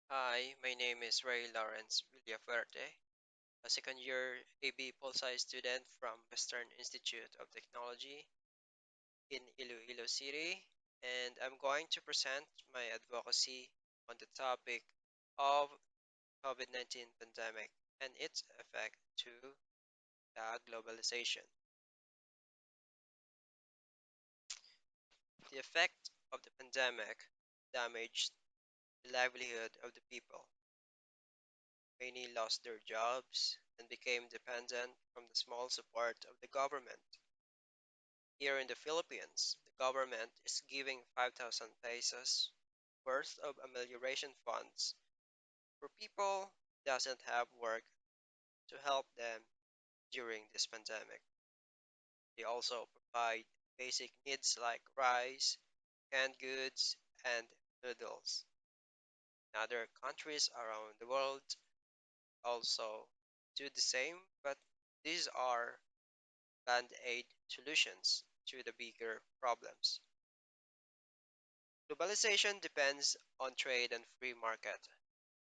Hi, my name is Ray Lawrence Villafuerte, a second year AB Poli student from Western Institute of Technology in Iloilo City, and I'm going to present my advocacy on the topic of COVID-19 pandemic and its effect to the globalization. The effect of the pandemic damaged the livelihood of the people. Many lost their jobs and became dependent from the small support of the government. Here in the Philippines, the government is giving 5,000 pesos worth of amelioration funds for people who doesn't have work to help them during this pandemic. They also provide basic needs like rice, canned goods, and noodles. Other countries around the world also do the same, but these are band-aid solutions to the bigger problems. Globalization depends on trade and free market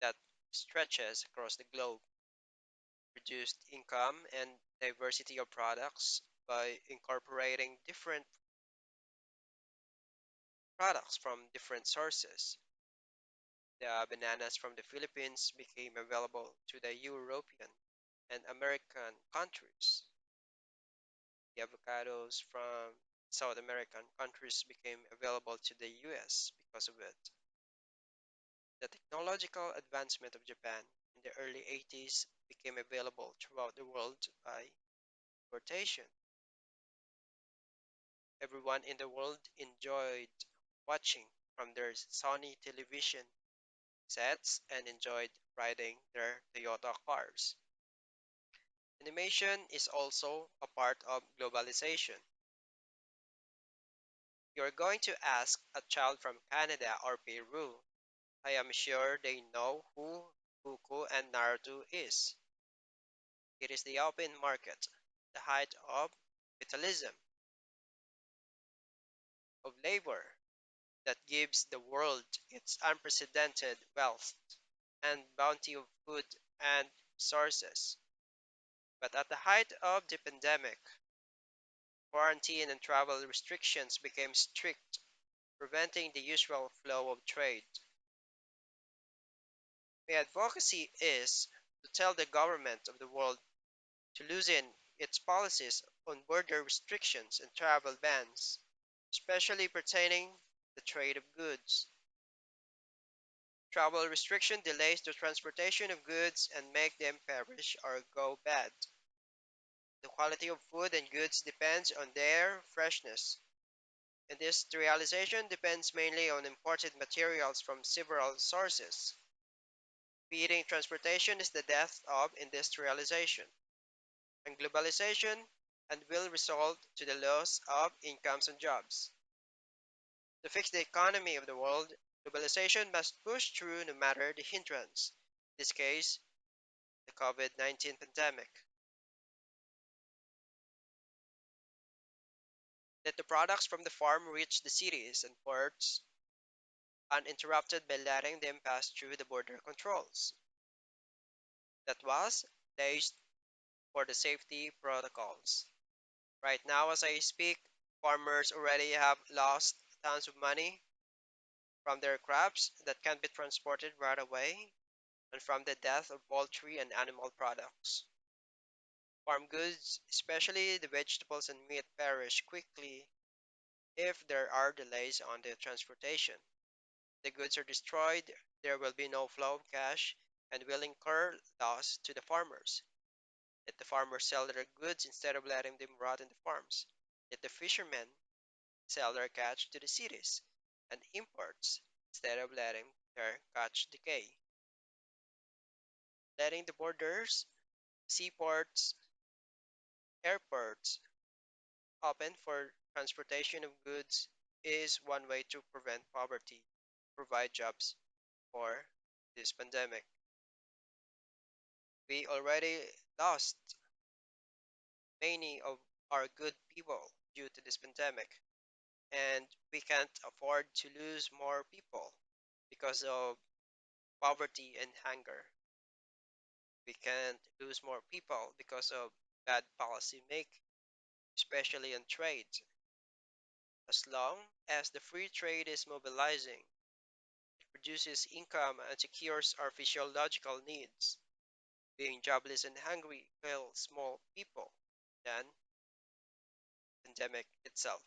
that stretches across the globe, reduced income and diversity of products by incorporating different products from different sources. The bananas from the Philippines became available to the European and American countries. The avocados from South American countries became available to the US because of it. The technological advancement of Japan in the early 80s became available throughout the world by importation. Everyone in the world enjoyed watching from their Sony television sets and enjoyed riding their Toyota cars. Animation is also a part of globalization. You're going to ask a child from Canada or Peru. I am sure they know who Goku and Naruto is. It is the open market, the height of capitalism, of labor, that gives the world its unprecedented wealth and bounty of food and resources. But at the height of the pandemic, quarantine and travel restrictions became strict, preventing the usual flow of trade. My advocacy is to tell the government of the world to loosen its policies on border restrictions and travel bans, especially pertaining the trade of goods. Travel restriction delays the transportation of goods and make them perish or go bad. The quality of food and goods depends on their freshness, and this realization depends mainly on imported materials from several sources. Feeding transportation is the death of industrialization and globalization and will result to the loss of incomes and jobs. To fix the economy of the world, globalization must push through no matter the hindrance. In this case, the COVID-19 pandemic. Let the products from the farm reach the cities and ports uninterrupted by letting them pass through the border controls. That was placed for the safety protocols. Right now, as I speak, farmers already have lost tons of money from their crops that can be transported right away and from the death of poultry and animal products. Farm goods, especially the vegetables and meat, perish quickly if there are delays on the transportation. The goods are destroyed, there will be no flow of cash and will incur loss to the farmers. Let the farmers sell their goods instead of letting them rot in the farms. Let the fishermen sell their catch to the cities and imports instead of letting their catch decay. Letting the borders, seaports, airports open for transportation of goods is one way to prevent poverty, provide jobs for this pandemic. We already lost many of our good people due to this pandemic, and we can't afford to lose more people because of poverty, and hunger. We can't lose more people because of bad policy making, especially on trade. As long as the free trade is mobilizing, it produces income and secures our physiological needs. Being jobless and hungry kills more people than pandemic itself.